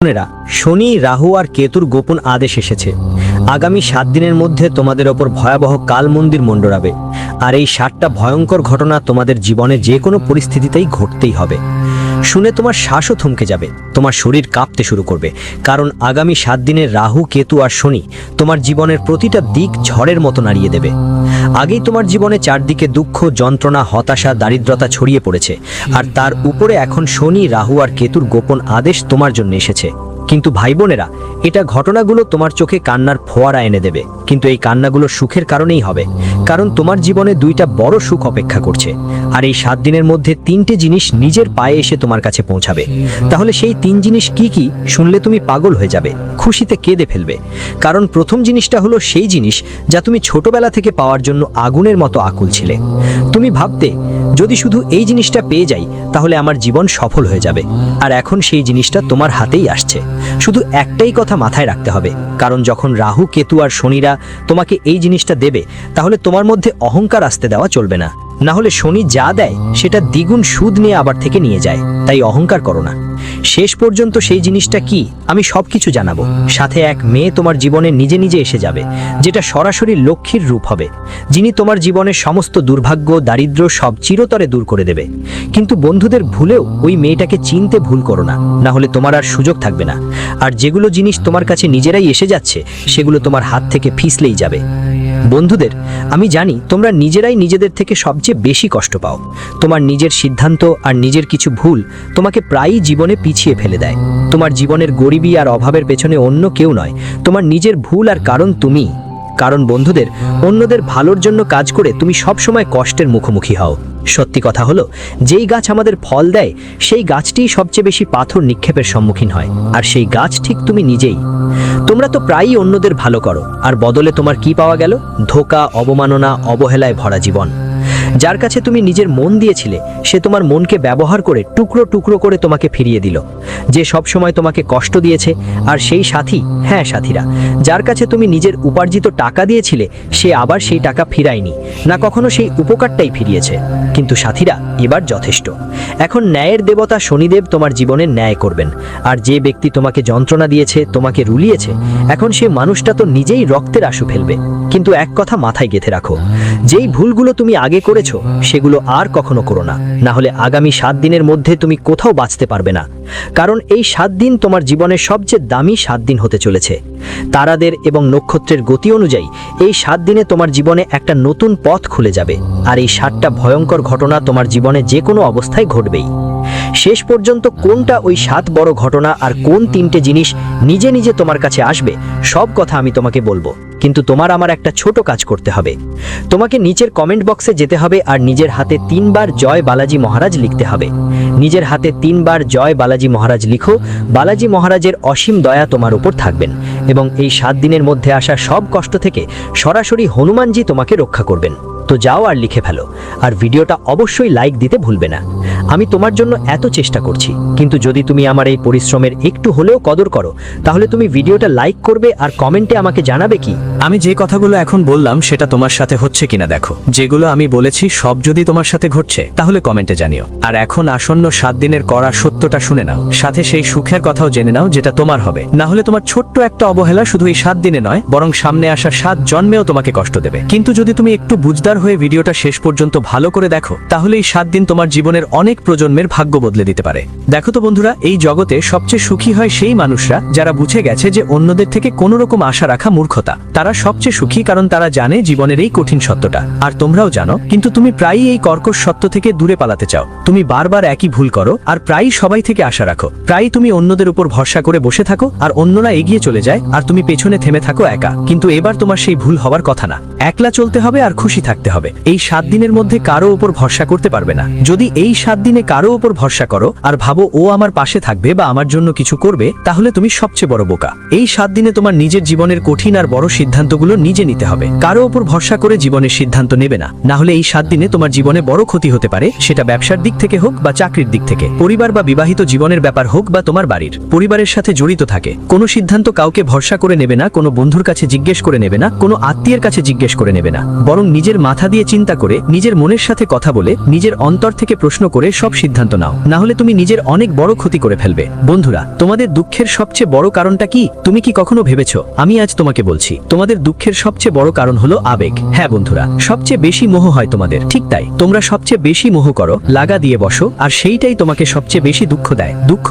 বোনেরা, শনি, রাহু আর কেতুর গোপন আদেশ এসেছে। আগামী 7 দিনের মধ্যে তোমাদের ওপর ভয়াবহ কাল মন্দির মণ্ডরাবে। আর এই 7টা ভয়ঙ্কর ঘটনা তোমাদের জীবনে যে কোনো পরিস্থিতিতেই ঘটতেই হবে। শুনে তোমার শ্বাসও থমকে যাবে, তোমার শরীর কাঁপতে শুরু করবে, কারণ আগামী 7 দিনের রাহু, কেতু আর শনি তোমার জীবনের প্রতিটা দিক ঝড়ের মতো নাড়িয়ে দেবে। আগেই তোমার জীবনে চারদিকে দুঃখ, যন্ত্রণা, হতাশা, দারিদ্রতা ছড়িয়ে পড়েছে, আর তার উপরে এখন শনি, রাহু আর কেতুর গোপন আদেশ তোমার জন্য এসেছে। কিন্তু ভাই বোনেরা, এটা ঘটনাগুলো তোমার চোখে কান্নার ফোয়ারা এনে দেবে, কিন্তু এই কান্নাগুলো সুখের কারণেই হবে, কারণ তোমার জীবনে 2টা বড় সুখ অপেক্ষা করছে। আর এই 7 দিনের মধ্যে 3টে জিনিস নিজের পায়ে এসে তোমার কাছে পৌঁছাবে। তাহলে সেই 3 জিনিস কি কি শুনলে তুমি পাগল হয়ে যাবে, খুশিতে কেঁদে ফেলবে। কারণ প্রথম জিনিসটা হলো সেই জিনিস যা তুমি ছোটবেলা থেকে পাওয়ার জন্য আগুনের মতো আকুল ছিলে। তুমি ভাবতে, যদি শুধু এই জিনিসটা পেয়ে যাই তাহলে আমার জীবন সফল হয়ে যাবে। আর এখন সেই জিনিসটা তোমার হাতেই আসছে। শুধু একটাই কথা মাথায় রাখতে হবে, কারণ যখন রাহু, কেতু আর শনিরা তোমাকে এই জিনিসটা দেবে, তাহলে তোমার মধ্যে অহংকার আসতে দেওয়া চলবে না। না হলে শনি যা দেয় সেটা দ্বিগুণ সুদ নিয়ে আবার থেকে নিয়ে যায়, তাই অহংকার করো না। শেষ পর্যন্ত সেই জিনিসটা কি আমি সবকিছু জানাবো। সাথে এক মেয়ে তোমার জীবনে নিজে নিজে এসে যাবে, যেটা সরাসরি লক্ষ্মীর রূপ হবে, যিনি তোমার জীবনের সমস্ত দুর্ভাগ্য, দারিদ্র্য সব চিরতরে দূর করে দেবে। কিন্তু বন্ধুদের ভুলেও ওই মেয়েটাকে চিনতে ভুল করো না, না হলে তোমার আর সুযোগ থাকবে না। আর যেগুলো জিনিস তোমার কাছে নিজেরাই এসে যাচ্ছে, সেগুলো তোমার হাত থেকে ফিসলেই যাবে। বন্ধুদের, আমি জানি তোমরা নিজেরাই নিজেদের থেকে সবচেয়ে বেশি কষ্ট পাও। তোমার নিজের সিদ্ধান্ত আর নিজের কিছু ভুল তোমাকে প্রায়ই জীবনে পিছিয়ে ফেলে দেয়। তোমার জীবনের গরিবী আর অভাবের পেছনে অন্য কেউ নয়, তোমার নিজের ভুল আর কারণ তুমি। কারণ বন্ধুদের, অন্যদের ভালোর জন্য কাজ করে তুমি সব সময় কষ্টের মুখোমুখি হও। সত্যি কথা হলো, যেই গাছ আমাদের ফল দেয় সেই গাছটিই সবচেয়ে বেশি পাথর নিক্ষেপের সম্মুখীন হয়, আর সেই গাছ ঠিক তুমি নিজেই। তোমরা তো প্রায়ই অন্যদের ভালো করো, আর বদলে তোমার কি পাওয়া গেল? ধোঁকা, অবমাননা, অবহেলায় ভরা জীবন। যার কাছে তুমি নিজের মন দিয়েছিলে, সে তোমার মনকে ব্যবহার করে টুকরো টুকরো করে তোমাকে ফিরিয়ে দিল। যে সব সময় তোমাকে কষ্ট দিয়েছে, আর সেই সাথী, হ্যাঁ সাথীরা, যার কাছে তুমি নিজের উপার্জিত টাকা দিয়েছিলে, সে আবার সেই টাকা ফিরায়নি, না কখনো সেই উপকারটাই ফিরিয়েছে। কিন্তু সাথীরা, এবার যথেষ্ট। এখন ন্যায়ের দেবতা শনিদেব তোমার জীবনে ন্যায় করবেন। আর যে ব্যক্তি তোমাকে যন্ত্রণা দিয়েছে, তোমাকে রুলিয়েছে, এখন সে মানুষটা তো নিজেই রক্তের আঁসু ফেলবে। কিন্তু এক কথা মাথায় গেঁথে রাখো, যেই ভুলগুলো তুমি আগে করেছো সেগুলো আর কখনো করো না, না হলে আগামী 7 দিনের মধ্যে তুমি কোথাও বাঁচতে পারবে না। কারণ এই 7 দিন তোমার জীবনের সবচেয়ে দামি 7 দিন হতে চলেছে। তারাদের এবং নক্ষত্রের গতি অনুযায়ী এই 7 দিনে তোমার জীবনে একটা নতুন পথ খুলে যাবে। আর এই 7টা ভয়ঙ্কর ঘটনা তোমার জীবনে যে কোনো অবস্থায় ঘটবেই। শেষ পর্যন্ত কোনটা ওই 7 বড় ঘটনা আর কোন 3টে জিনিস নিজে নিজে তোমার কাছে আসবে, সব কথা আমি তোমাকে বলবো। কিন্তু তোমার আমার একটা ছোট কাজ করতে হবে। তোমাকে নিচের কমেন্ট বক্সে যেতে হবে আর নিজের হাতে 3 বার জয় বালাজি মহারাজ লিখতে হবে। নিজের হাতে 3 বার জয় বালাজি মহারাজ লিখো। বালাজি মহারাজের অসীম দয়া তোমার উপর থাকবেন, এবং এই 7 দিনের মধ্যে আসা সব কষ্ট থেকে সরাসরি হনুমানজি তোমাকে রক্ষা করবেন। তো যাও আর লিখে ফেলো, আর ভিডিওটা অবশ্যই লাইক দিতে ভুলবে না। আমি তোমার জন্য এত চেষ্টা করছি, কিন্তু যদি তুমি আমার এই পরিশ্রমের একটু হলেও কদর করো, তাহলে তুমি ভিডিওটা লাইক করবে আর কমেন্টে আমাকে জানাবে কি আমি যে কথাগুলো এখন বললাম সেটা তোমার সাথে হচ্ছে কিনা দেখো। যেগুলো আমি বলেছি সব যদি তোমার সাথে ঘটছে, তাহলে কমেন্টে জানিও। আর এখন আসন্ন 7 দিনের কড়া সত্যটা শুনে নাও, সাথে সেই সুখের কথাও জেনে নাও যেটা তোমার হবে। না হলে তোমার ছোট্ট একটা অবহেলা শুধু এই 7 দিনে নয়, বরং সামনে আসা 7 জন্মেও তোমাকে কষ্ট দেবে। কিন্তু যদি তুমি একটু বুঝদার হয়ে ভিডিওটা শেষ পর্যন্ত ভালো করে দেখো, তাহলে এই 7 দিন তোমার জীবনের অনেক প্রজন্মের ভাগ্য বদলে দিতে পারে। দেখো তো বন্ধুরা, এই জগতে সবচেয়ে সুখী হয় সেই মানুষরা যারা বুঝে গেছে যে অন্যদের থেকে কোনো রকম আশা রাখা মূর্খতা। তারা সবচেয়ে সুখী, কারণ তারা জানে জীবনের এই কঠিন সত্যটা। আর তোমরাও জানো, কিন্তু তুমি প্রায়ই এই কর্কশ সত্য থেকে দূরে পালাতে চাও। তুমি বারবার একই ভুল করো, আর প্রায়ই সবাই থেকে আশা রাখো। প্রায়ই তুমি অন্যদের উপর ভরসা করে বসে থাকো, আর অন্যরা এগিয়ে চলে যায়, আর তুমি পেছনে থেমে থাকো একা। কিন্তু এবার তোমার সেই ভুল হওয়ার কথা না। একলা চলতে হবে আর খুশি থাকতে হবে। এই 7 দিনের মধ্যে কারো উপর ভরসা করতে পারবে না। যদি এই 7 দিনে কারো উপর ভরসা করো আর ভাবো ও আমার পাশে থাকবে বা আমার জন্য কিছু করবে, তাহলে তুমি সবচেয়ে বড় বোকা। এই 7 দিনে তোমার নিজের জীবনের কঠিন আর বড় সিদ্ধান্তগুলো নিজে নিতে হবে। কারো উপর ভরসা করে জীবনের সিদ্ধান্ত নেবে না, না হলে এই 7 দিনে তোমার জীবনে বড় ক্ষতি হতে পারে। সেটা ব্যবসার দিক থেকে হোক বা চাকরির দিক থেকে, পরিবার বা বিবাহিত জীবনের ব্যাপার হোক বা তোমার বাড়ির পরিবারের সাথে জড়িত থাকে। কোনো সিদ্ধান্ত কাউকে ভরসা করে নেবে না, কোনো বন্ধুর কাছে জিজ্ঞেস করে নেবে না, কোনো আত্মীয়ের কাছে জিজ্ঞেস করে নেবে না, বরং নিজের মাথা মাথা দিয়ে চিন্তা করে, নিজের মনের সাথে কথা বলে, নিজের অন্তর থেকে প্রশ্ন করে সব সিদ্ধান্ত নাও, না হলে তুমি নিজের অনেক বড় ক্ষতি করে ফেলবে। বন্ধুরা, তোমাদের দুঃখের সবচেয়ে বড় কারণটা কি? তুমি কি কখনো ভেবেছো? আমি আজ তোমাকে বলছি, তোমাদের দুঃখের সবচেয়ে বড় কারণ হলো আবেগ। হ্যাঁ বন্ধুরা, সবচেয়ে বেশি মোহ হয় তোমাদের। ঠিক তাই, তোমরা সবচেয়ে বেশি মোহ করো, লাগা দিয়ে বসো, আর সেইটাই তোমাকে সবচেয়ে বেশি দুঃখ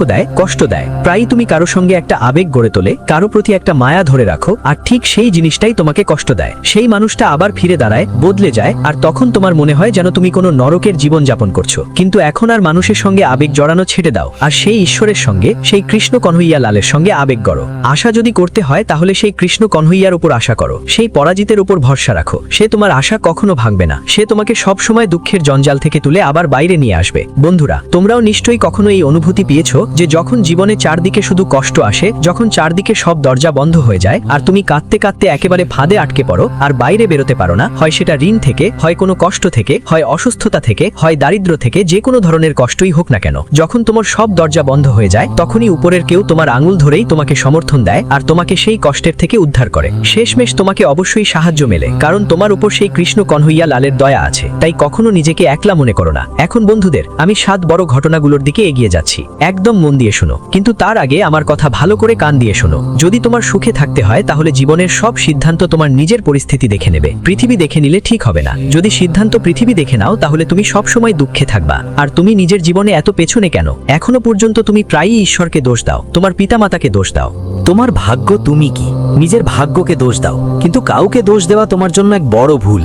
দেয়, কষ্ট দেয়। প্রায়ই তুমি কারো সঙ্গে একটা আবেগ গড়ে তোলে, কারো প্রতি একটা মায়া ধরে রাখো, আর ঠিক সেই জিনিসটাই তোমাকে কষ্ট দেয়। সেই মানুষটা আবার ফিরে দাঁড়ায়, বদলে যায়, আর তখন তোমার মনে হয় যেন তুমি কোনো নরকের জীবন যাপন করছো। কিন্তু এখন আর মানুষের সঙ্গে আবেগ জড়ানো ছেড়ে দাও, আর সেই ঈশ্বরের সঙ্গে, সেই কৃষ্ণ কনহইয়া লালের সঙ্গে আবেগ গড়ো। আশা যদি করতে হয় তাহলে সেই কৃষ্ণ কনহইয়ার উপর আশা করো, সেই পরাজিতের উপর ভরসা রাখো। সে তোমার আশা কখনো ভাঙবে না, সে তোমাকে সব সময় দুঃখের জঞ্জাল থেকে তুলে আবার বাইরে নিয়ে আসবে। বন্ধুরা, তোমরাও নিশ্চয়ই কখনো এই অনুভূতি পেয়েছো যে যখন জীবনে চারদিকে শুধু কষ্ট আসে, যখন চারদিকে সব দরজা বন্ধ হয়ে যায়, আর তুমি কাঁদতে কাঁদতে একেবারে ফাঁদে আটকে পড়ো, আর বাইরে বেরোতে পারো না। হয় সেটা ঋণ থেকে, হয় কোনো কষ্ট থেকে, হয় অসুস্থতা থেকে, হয় দারিদ্র থেকে, যে কোনো ধরনের কষ্টই হোক না কেন, যখন তোমার সব দরজা বন্ধ হয়ে যায়, তখনই উপরের কেউ তোমার আঙুল ধরেই তোমাকে সমর্থন দেয়, আর তোমাকে সেই কষ্টের থেকে উদ্ধার করে। শেষমেশ তোমাকে অবশ্যই সাহায্য মেলে, কারণ তোমার উপর সেই কৃষ্ণ কনহইয়া লালের দয়া আছে। তাই কখনো নিজেকে একলা মনে করো না। এখন বন্ধুদের, আমি 7 বড় ঘটনাগুলোর দিকে এগিয়ে যাচ্ছি, একদম মন দিয়ে শোনো। কিন্তু তার আগে আমার কথা ভালো করে কান দিয়ে শোনো। যদি তোমার সুখে থাকতে হয় তাহলে জীবনের সব সিদ্ধান্ত তোমার নিজের পরিস্থিতি দেখে নেবে, পৃথিবী দেখে নিলে ঠিক হবে না। যদি সিদ্ধান্ত পৃথিবী দেখে নাও তাহলে তুমি সব সময় দুঃখে থাকবা। আর তুমি নিজের জীবনে এত পেছনে কেন? এখনো পর্যন্ত তুমি প্রায়ই ঈশ্বরকে দোষ দাও, তোমার পিতামাতাকে দোষ দাও। তোমার ভাগ্য তুমি কি? নিজের ভাগ্যকে দোষ দাও, কিন্তু কাউকে দোষ দেওয়া তোমার জন্য এক বড় ভুল।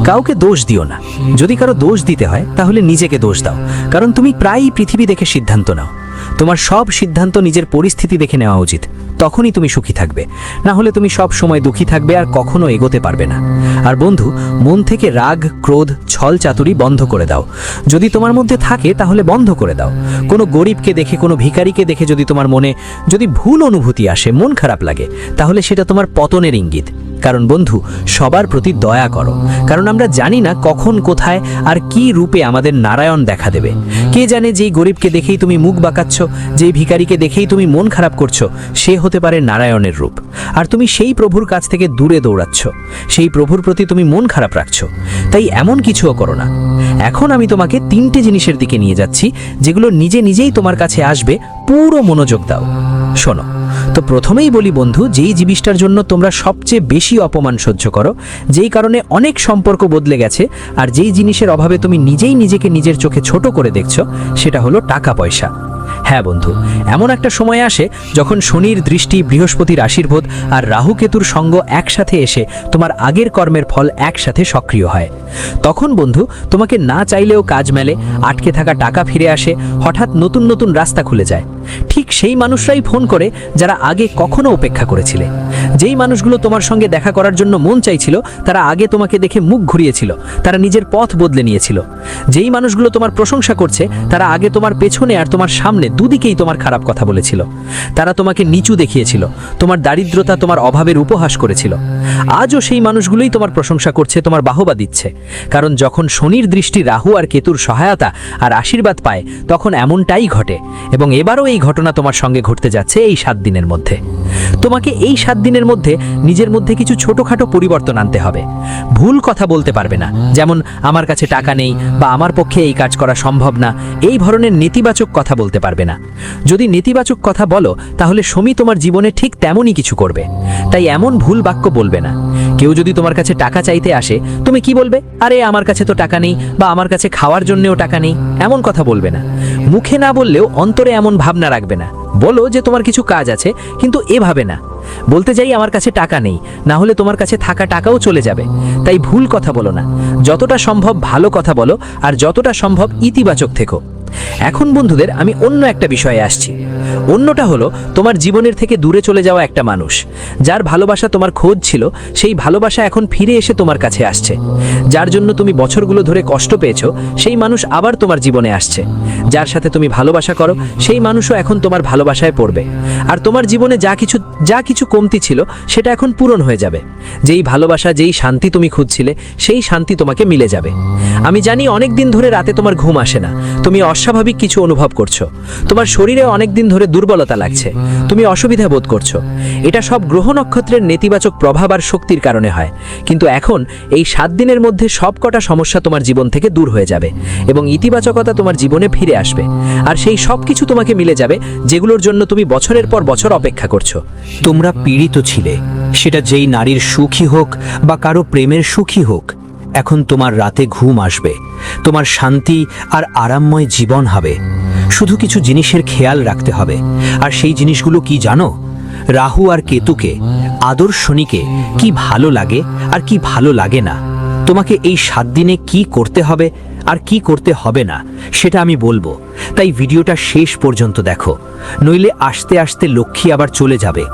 কাউকে দোষ দিও না। যদি কারো দোষ দিতে হয় তাহলে নিজেকে দোষ দাও, কারণ তুমি প্রায়ই পৃথিবী দেখে সিদ্ধান্ত নাও। তোমার সব সিদ্ধান্ত নিজের পরিস্থিতি দেখে নেওয়া উচিত, তখনই তুমি সুখী থাকবে। না হলে তুমি সব সময় দুঃখী থাকবে আর কখনো এগোতে পারবে না। আর বন্ধু, মন থেকে রাগ, ক্রোধ, ছল চাতুরি বন্ধ করে দাও। যদি তোমার মধ্যে থাকে তাহলে বন্ধ করে দাও। কোনো গরিবকে দেখে, কোনো ভিখারিকে দেখে যদি তোমার মনে যদি ভুল অনুভূতি আসে, মন খারাপ লাগে, তাহলে সেটা তোমার পতনের ইঙ্গিত। কারণ বন্ধু, সবার প্রতি দয়া করো, কারণ আমরা জানি না কখন, কোথায় আর কি রূপে আমাদের নারায়ণ দেখা দেবে। কে জানে, যেই গরিবকে দেখেই তুমি মুখ বাঁকাচ্ছ, যেই ভিখারিকে দেখেই তুমি মন খারাপ করছো, সে হতে পারে নারায়ণের রূপ। আর তুমি সেই প্রভুর কাছ থেকে দূরে দৌড়াচ্ছ, সেই প্রভুর প্রতি তুমি মন খারাপ রাখছো। তাই এমন কিছুও করো না। এখন আমি তোমাকে 3টে জিনিসের দিকে নিয়ে যাচ্ছি, যেগুলো নিজে নিজেই তোমার কাছে আসবে। পুরো মনোযোগ দাও, শোনো। তো প্রথমেই বলি বন্ধু, যেই জিনিসটার জন্য তোমরা সবচেয়ে বেশি অপমান সহ্য করো, যেই কারণে অনেক সম্পর্ক বদলে গেছে, আর যেই জিনিসের অভাবে তুমি নিজেই নিজেকে নিজের চোখে ছোট করে দেখছো, সেটা হলো টাকা পয়সা। হ্যাঁ বন্ধু, এমন একটা সময় আসে যখন শনির দৃষ্টি, বৃহস্পতির আশীর্বাদ আর রাহু কেতুর সঙ্গ একসাথে এসে তোমার আগের কর্মের ফল একসাথে সক্রিয় হয়। তখন বন্ধু, তোমাকে না চাইলেও কাজ মেলে, আটকে থাকা টাকা ফিরে আসে, হঠাৎ নতুন নতুন রাস্তা খুলে যায়। ঠিক সেই মানুষরাই ফোন করে যারা আগে কখনো উপেক্ষা করেছিলে। যেই মানুষগুলো তোমার সঙ্গে দেখা করার জন্য মন চাইছিল, তারা আগে তোমাকে দেখে মুখ ঘুরিয়েছিল, তারা নিজের পথ বদলে নিয়েছিল। যেই মানুষগুলো তোমার প্রশংসা করছে, তারা আগে তোমার পেছনে আর তোমার সামনে দুদিকেই তোমার খারাপ কথা বলেছিল। তারা তোমাকে নিচু দেখিয়েছিল, তোমার দারিদ্রতা, তোমার অভাবের উপহাস করেছিল। আজও সেই মানুষগুলোই তোমার প্রশংসা করছে, তোমার বাহবা দিচ্ছে। কারণ যখন শনির দৃষ্টি, রাহু আর কেতুর সহায়তা আর আশীর্বাদ পায়, তখন এমনটাই ঘটে। এবং এবারও এই ঘটনা তোমার সঙ্গে ঘটতে যাচ্ছে এই 7 দিনের মধ্যে। তোমাকে এই 7 দিনের মধ্যে নিজের মধ্যে কিছু ছোটখাটো পরিবর্তন আনতে হবে। ভুল কথা বলতে পারবে না, যেমন আমার কাছে টাকা নেই বা আমার পক্ষে এই কাজ করা সম্ভব না। এই ধরনের নেতিবাচক কথা বলতে পারবে না। যদি নেতিবাচক কথা বলো, তাহলে শনি তোমার জীবনে ঠিক তেমনই কিছু করবে। তাই এমন ভুল বাক্য বলবে না। কেউ যদি তোমার কাছে টাকা চাইতে আসে, তুমি কি বলবে? আরে আমার কাছে তো টাকা নেই, বা আমার কাছে খাওয়ার জন্যও টাকা নেই। এমন কথা বলবে না। মুখে না বললেও অন্তরে এমন ভাবনা রাখবে না। বলো যে তোমার কিছু কাজ আছে, কিন্তু এভাবে না। বলতে যাই আমার কাছে টাকা নেই, না হলে তোমার কাছে থাকা টাকাও চলে যাবে। তাই ভুল কথা বলো না। যতটা সম্ভব ভালো কথা বলো, আর যতটা সম্ভব ইতিবাচক থেকো। এখন বন্ধুদের, আমি অন্য একটা বিষয়ে আসছি। অন্যটা হলো তোমার জীবনের থেকে দূরে চলে যাওয়া একটা মানুষ, যার ভালোবাসা তোমার খোঁজ ছিল, সেই ভালোবাসা এখন ফিরে এসে তোমার কাছে আসছে। যার জন্য তুমি বছরগুলো ধরে কষ্ট পেয়েছো, সেই মানুষ আবার তোমার জীবনে আসছে। যার সাথে তুমি ভালোবাসা করো, সেই মানুষও এখন তোমার ভালোবাসায় পড়বে। আর তোমার জীবনে যা কিছু কমতি ছিল, সেটা এখন পূরণ হয়ে যাবে। যেই ভালোবাসা, যেই শান্তি তুমি খুঁজছিলে, সেই শান্তি তোমাকে মিলে যাবে। আমি জানি অনেক দিন ধরে রাতে তোমার ঘুম আসে না, তুমি অস্বাভাবিক কিছু অনুভব করছো। তোমার শরীরে অনেক দিন ধরে ধরে দুর্বলতা লাগছে, তুমি অসুবিধা বোধ করছো। এটা সব গ্রহ নক্ষত্রের নেতিবাচক প্রভাব আর শক্তির কারণে হয়। কিন্তু এখন এই 7 দিনের মধ্যে সবকটা সমস্যা তোমার জীবন থেকে দূর হয়ে যাবে এবং ইতিবাচকতা তোমার জীবনে ফিরে আসবে। আর সেই সব কিছু তোমাকে মিলে যাবে যেগুলোর জন্য তুমি বছরের পর বছর অপেক্ষা করছো। তোমরা পীড়িত ছিলে, সেটা যেই নারীর সুখী হোক বা কারো প্রেমের সুখী হোক। এখন তোমার রাতে ঘুম আসবে, তোমার শান্তি আর আরামময় জীবন হবে। শুধু কিছু জিনিসের খেয়াল রাখতে হবে। আর সেই জিনিসগুলো কি জানো? রাহু আর কেতুকে, আদর শনিকে কি ভালো লাগে আর কি ভালো লাগে না। তোমাকে এই 7 দিনে কি করতে হবে আর কি করতে হবে না সেটা আমি বলবো। তাই ভিডিওটা শেষ পর্যন্ত দেখো, নইলে আস্তে আস্তে লক্ষ্মী আবার চলে যাবে।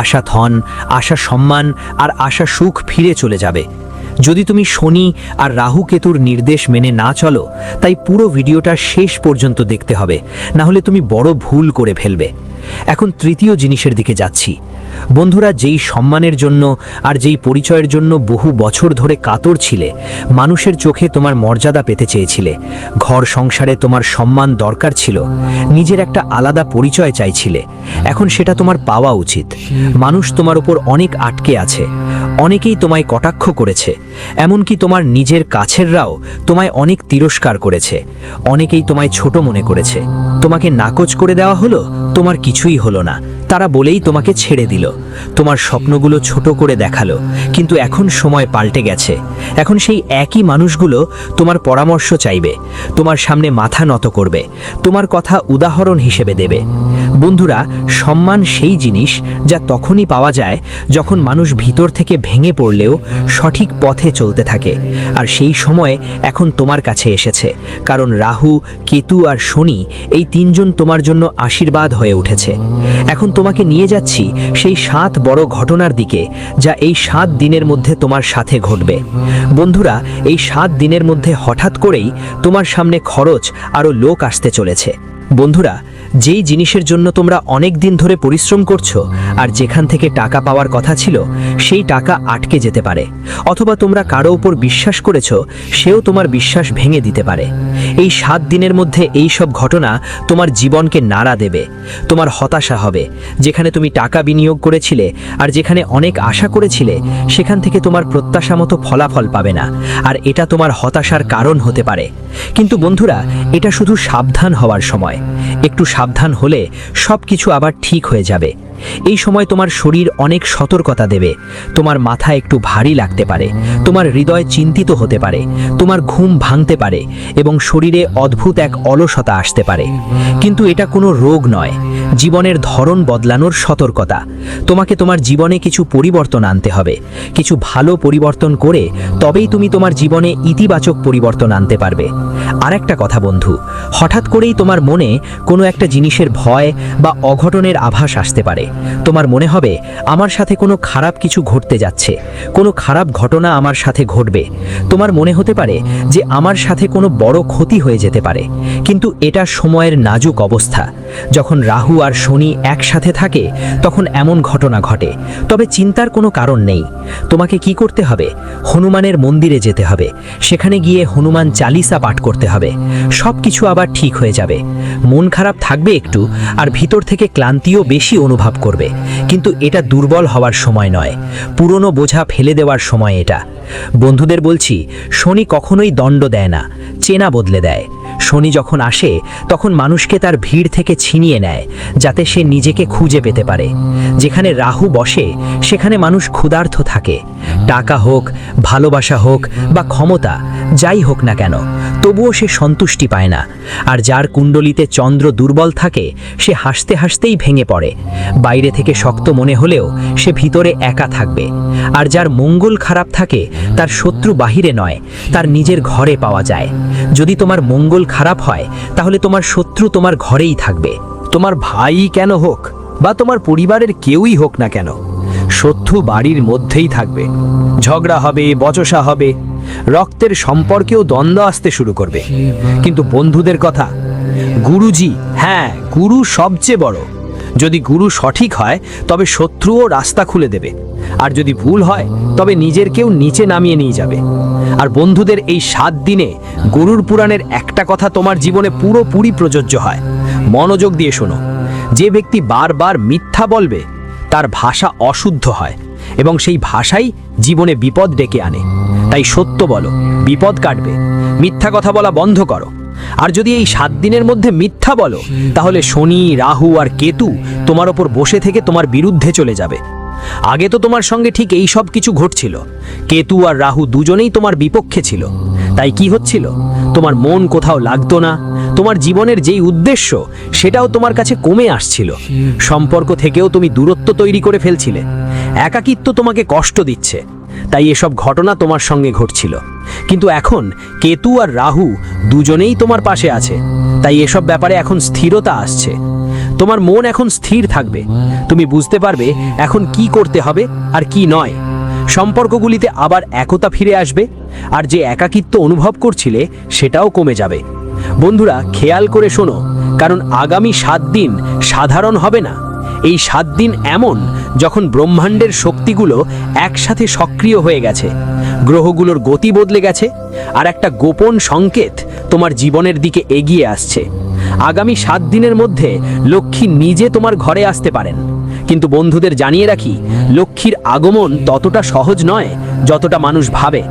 আশা ধন, আশা সম্মান আর আশা সুখ ফিরে চলে যাবে যদি তুমি শনি আর রাহু কেতুর নির্দেশ মেনে না চলো। তাই পুরো ভিডিওটা শেষ পর্যন্ত দেখতে হবে, না হলে তুমি বড় ভুল করে ফেলবে। এখন তৃতীয় জিনিসের দিকে যাচ্ছি। বন্ধুরা, যেই সম্মানের জন্য আর যেই পরিচয়ের জন্য বহু বছর ধরে কাতর ছিলে, মানুষের চোখে তোমার মর্যাদা পেতে চেয়েছিলে, ঘর সংসারে তোমার সম্মান দরকার ছিল, নিজের একটা আলাদা পরিচয় চাইছিলে, এখন সেটা তোমার পাওয়া উচিত। মানুষ তোমার উপর অনেক আটকে আছে, অনেকেই তোমায় কটাক্ষ করেছে, এমনকি তোমার নিজের কাছেররাও তোমায় অনেক তিরস্কার করেছে। অনেকেই তোমায় ছোট মনে করেছে, তোমাকে নাকচ করে দেওয়া হলো, তোমার কিছুই হলো না, তারা বলেই তোমাকে ছেড়ে দিল। তোমার স্বপ্নগুলো ছোট করে দেখালো। কিন্তু এখন সময় পাল্টে গেছে। এখন সেই একই মানুষগুলো তোমার পরামর্শ চাইবে, তোমার সামনে মাথা নত করবে, তোমার কথা উদাহরণ হিসেবে দেবে। বন্ধুরা, সম্মান সেই জিনিস যা তখনই পাওয়া যায় যখন মানুষ ভিতর থেকে ভেঙে পড়লেও সঠিক পথে চলতে থাকে। আর সেই সময় এখন তোমার কাছে এসেছে, কারণ রাহু, কেতু আর শনি এই 3 জন তোমার জন্য আশীর্বাদ হয়ে উঠেছে। এখন তোমাকে নিয়ে যাচ্ছি সেই 7 বড় ঘটনার দিকে, যা এই 7 দিনের মধ্যে তোমার সাথে ঘটবে। বন্ধুরা, এই 7 দিনের মধ্যে হঠাৎ করেই তোমার সামনে খরচ আরও লোক আসতে চলেছে। বন্ধুরা, যেই জিনিসের জন্য তোমরা অনেক দিন ধরে পরিশ্রম করছো আর যেখান থেকে টাকা পাওয়ার কথা ছিল সেই টাকা আটকে যেতে পারে, অথবা তোমরা কারো উপর বিশ্বাস করেছো, সেও তোমার বিশ্বাস ভেঙে দিতে পারে। এই 7 দিনের মধ্যে এই সব ঘটনা তোমার জীবনকে নাড়া দেবে। তোমার হতাশা হবে, যেখানে তুমি টাকা বিনিয়োগ করেছিলে আর যেখানে অনেক আশা করেছিলে, সেখান থেকে তোমার প্রত্যাশা মতো ফলাফল পাবে না, আর এটা তোমার হতাশার কারণ হতে পারে। কিন্তু বন্ধুরা, এটা শুধু সাবধান হওয়ার সময়। একটু সাবধান হলে সব কিছু আবার ঠিক হয়ে যাবে। এই সময় তোমার শরীর অনেক সতর্কতা দেবে। তোমার মাথা একটু ভারী লাগতে পারে, তোমার হৃদয় চিন্তিত হতে পারে, তোমার ঘুম ভাঙতে পারে এবং শরীরে অদ্ভুত এক অলসতা আসতে পারে। কিন্তু এটা কোনো রোগ নয়, জীবনের ধরন বদলানোর সতর্কতা। তোমাকে তোমার জীবনে কিছু পরিবর্তন আনতে হবে। কিছু ভালো পরিবর্তন করে তবেই তুমি তোমার জীবনে ইতিবাচক পরিবর্তন আনতে পারবে। আর একটা কথা বন্ধু, হঠাৎ করেই তোমার মনে কোনো একটা জিনিসের ভয় বা অঘটনের আভাস আসতে পারে। তোমার মনে হবে আমার সাথে কোনো খারাপ কিছু ঘটতে যাচ্ছে, কোনো খারাপ ঘটনা আমার সাথে ঘটবে। তোমার মনে হতে পারে যে আমার সাথে কোনো বড় ক্ষতি হয়ে যেতে পারে। কিন্তু এটা সময়ের নাজুক অবস্থা। যখন রাহু আর শনি একসাথে থাকে তখন এমন ঘটনা ঘটে। তবে চিন্তার কোনো কারণ নেই। তোমাকে কি করতে হবে? হনুমানের মন্দিরে যেতে হবে, সেখানে গিয়ে হনুমান চালিসা পাঠ করতে হবে। সব কিছু আবার ঠিক হয়ে যাবে। মন খারাপ থাকবে একটু, আর ভিতর থেকে ক্লান্তিও বেশি অনুভব করবে, কিন্তু এটা দুর্বল হওয়ার সময় নয়, পুরনো বোঝা ফেলে দেওয়ার সময় এটা। বন্ধুদের বলছি, শনি কখনোই দণ্ড দেয় না, চেনা বদলে দেয়। শনি যখন আসে তখন মানুষকে তার ভিড় থেকে ছিনিয়ে নেয়, যাতে সে নিজেকে খুঁজে পেতে পারে। যেখানে রাহু বসে সেখানে মানুষ ক্ষুধার্ত থাকে। টাকা হোক, ভালোবাসা হোক বা ক্ষমতা, যাই হোক না কেন, তবুও সে সন্তুষ্টি পায় না। আর যার কুণ্ডলিতে চন্দ্র দুর্বল থাকে সে হাসতে হাসতেই ভেঙে পড়ে। বাইরে থেকে শক্ত মনে হলেও সে ভিতরে একা থাকবে। আর যার মঙ্গল খারাপ থাকে তার শত্রু বাহিরে নয়, তার নিজের ঘরে পাওয়া যায়। যদি তোমার মঙ্গল খারাপ হয় তাহলে তোমার শত্রু তোমার ঘরেই থাকবে। তোমার ভাই কেন হোক বা তোমার পরিবারের কেউই হোক না কেন, শত্রু বাড়ির মধ্যেই থাকবে। ঝগড়া হবে, বচসা হবে, রক্তের সম্পর্কেও দ্বন্দ্ব আসতে শুরু করবে। কিন্তু বন্ধুদের কথা, গুরুজি, হ্যাঁ, গুরু সবচেয়ে বড়। যদি গুরু সঠিক হয় তবে শত্রুও রাস্তা খুলে দেবে, আর যদি ভুল হয় তবে নিজের কেউ নিচে নামিয়ে নিয়ে যাবে। আর বন্ধুদের, এই 7 দিনে গরুর পুরাণের একটা কথা তোমার জীবনে পুরোপুরি প্রযোজ্য হয়। মনোযোগ দিয়ে শোনো। যে ব্যক্তি বারবার মিথ্যা বলবে তার ভাষা অশুদ্ধ হয় এবং সেই ভাষাই জীবনে বিপদ ডেকে আনে। তাই সত্য বলো, বিপদ কাটবে। মিথ্যা কথা বলা বন্ধ করো। আর যদি এই 7 দিনের মধ্যে মিথ্যা বলো, তাহলে শনি, রাহু আর কেতু তোমার ওপর বসে থেকে তোমার বিরুদ্ধে চলে যাবে। আগে তো তোমার সঙ্গে ঠিক এই সব কিছু ঘটছিল। কেতু আর রাহু দুজনেই তোমার বিপক্ষে ছিল। তাই কি হচ্ছিল? তোমার মন কোথাও লাগতো না। তোমার জীবনের যেই উদ্দেশ্য সেটাও তোমার কাছে কমে আসছিল। সম্পর্ক থেকেও তুমি দূরত্ব তৈরি করে ফেলছিলে। একাকিত্ব তোমাকে কষ্ট দিচ্ছে। তাই এসব ঘটনা তোমার সঙ্গে ঘটছিল। কিন্তু এখন কেতু আর রাহু দুজনেই তোমার পাশে আছে। তাই এসব ব্যাপারে এখন স্থিরতা আসছে। তোমার মন এখন স্থির থাকবে। তুমি বুঝতে পারবে এখন কি করতে হবে আর কি নয়। সম্পর্কগুলিতে আবার একতা ফিরে আসবে, আর যে একাকিত্ব অনুভব করছিলে সেটাও কমে যাবে। বন্ধুরা, খেয়াল করে শোনো, কারণ আগামী 7 দিন সাধারণ হবে না। এই 7 দিন এমন যখন ব্রহ্মাণ্ডের শক্তিগুলো একসাথে সক্রিয় হয়ে গেছে, গ্রহগুলোর গতি বদলে গেছে, আর একটা গোপন সংকেত তোমার জীবনের দিকে এগিয়ে আসছে। আগামী 7 দিনের মধ্যে লক্ষ্মী নিজে তোমার ঘরে আসতে পারেন। কিন্তু বন্ধুদের জানিয়ে রাখি, লক্ষ্মীর আগমন ততটা সহজ নয় যতটা মানুষ ভাবে।